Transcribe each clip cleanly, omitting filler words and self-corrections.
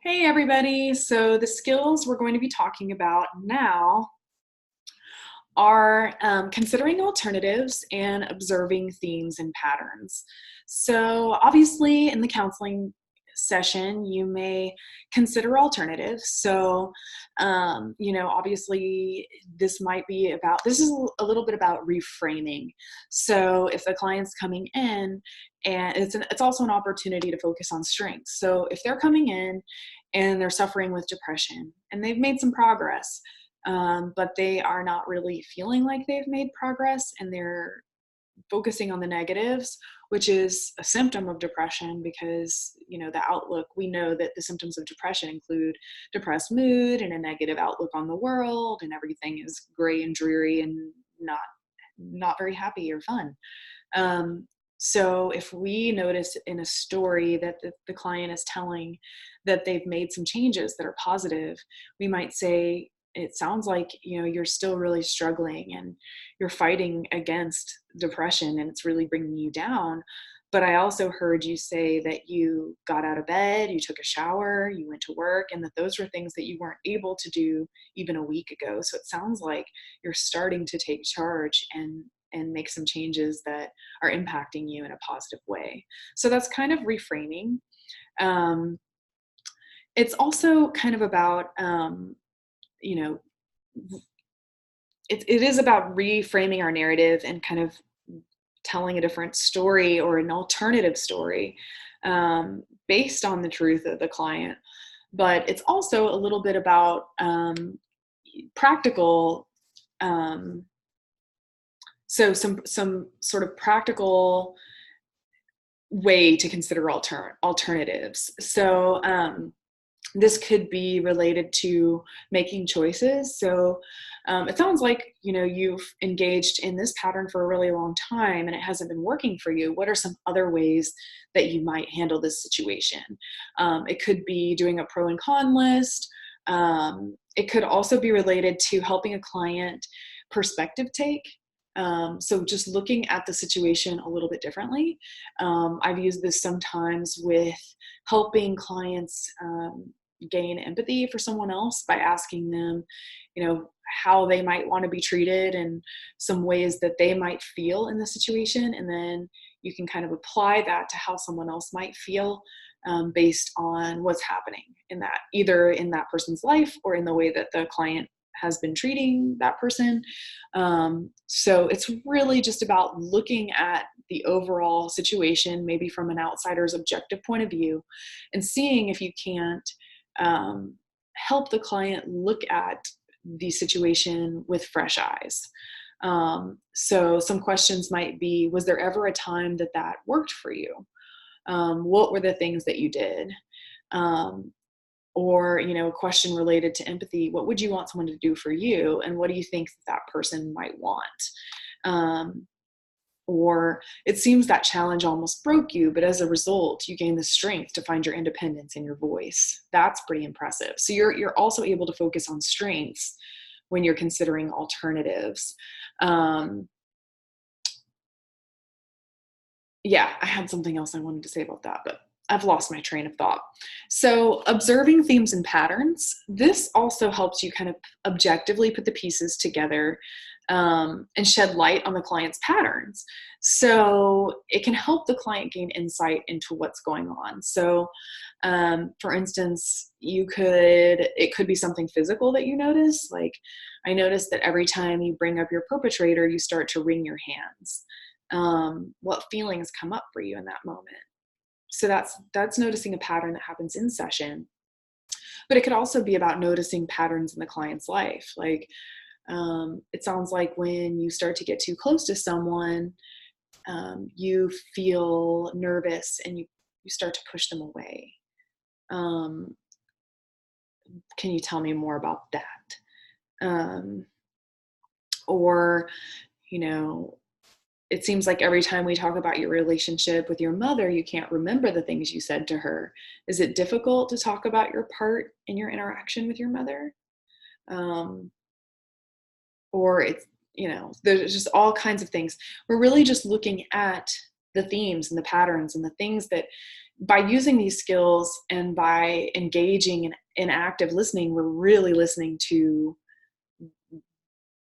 Hey everybody, so the skills we're going to be talking about now are considering alternatives and observing themes and patterns. So, obviously, in the counseling session, you may consider alternatives. So, obviously, this is a little bit about reframing. So, if the client's coming in, and it's also an opportunity to focus on strengths. So, if they're coming in and they're suffering with depression and they've made some progress, but they are not really feeling like they've made progress and they're focusing on the negatives, which is a symptom of depression because, the outlook, we know that the symptoms of depression include depressed mood and a negative outlook on the world, and everything is gray and dreary and not very happy or fun. So if we notice in a story that the client is telling that they've made some changes that are positive, we might say, it sounds like, you're still really struggling and you're fighting against depression and it's really bringing you down. But I also heard you say that you got out of bed, you took a shower, you went to work, and that those were things that you weren't able to do even a week ago. So it sounds like you're starting to take charge and make some changes that are impacting you in a positive way. So that's kind of reframing. Um, it's also kind of about, you know, it is about reframing our narrative and kind of telling a different story or an alternative story based on the truth of the client. But it's also a little bit about practical. So some sort of practical way to consider alternatives. So this could be related to making choices. So it sounds like you've engaged in this pattern for a really long time and it hasn't been working for you. What are some other ways that you might handle this situation? It could be doing a pro and con list. It could also be related to helping a client perspective take. So just looking at the situation a little bit differently. I've used this sometimes with helping clients gain empathy for someone else by asking them, how they might want to be treated and some ways that they might feel in the situation. And then you can kind of apply that to how someone else might feel based on what's happening in that, either in that person's life or in the way that the client has been treating that person. So it's really just about looking at the overall situation, maybe from an outsider's objective point of view, and seeing if you can't help the client look at the situation with fresh eyes. So some questions might be, was there ever a time that worked for you? What were the things that you did? Or a question related to empathy, what would you want someone to do for you, and what do you think that person might want? Or it seems that challenge almost broke you, but as a result you gain the strength to find your independence and your voice. That's pretty impressive. So you're also able to focus on strengths when you're considering alternatives. Yeah, I had something else I wanted to say about that, but I've lost my train of thought. So observing themes and patterns, this also helps you kind of objectively put the pieces together and shed light on the client's patterns. So it can help the client gain insight into what's going on. So for instance, it could be something physical that you notice. Like, I noticed that every time you bring up your perpetrator, you start to wring your hands. What feelings come up for you in that moment? So that's noticing a pattern that happens in session. But it could also be about noticing patterns in the client's life. Like, it sounds like when you start to get too close to someone, you feel nervous and you start to push them away. Can you tell me more about that? Or, you know, it seems like every time we talk about your relationship with your mother, you can't remember the things you said to her. Is it difficult to talk about your part in your interaction with your mother? Or it's, there's just all kinds of things. We're really just looking at the themes and the patterns and the things that, by using these skills and by engaging in active listening, we're really listening to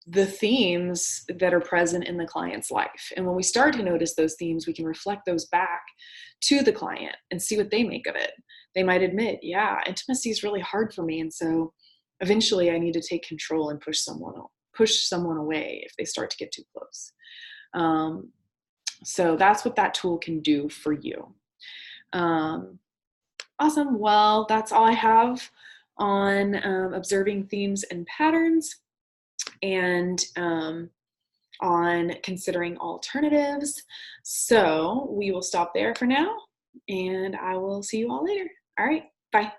the themes that are present in the client's life. And when we start to notice those themes, we can reflect those back to the client and see what they make of it. They might admit, yeah, intimacy is really hard for me. And so eventually I need to take control and push someone away if they start to get too close. So that's what that tool can do for you. Awesome. Well, that's all I have on observing themes and patterns, and on considering alternatives. So we will stop there for now, and I will see you all later. All right. Bye.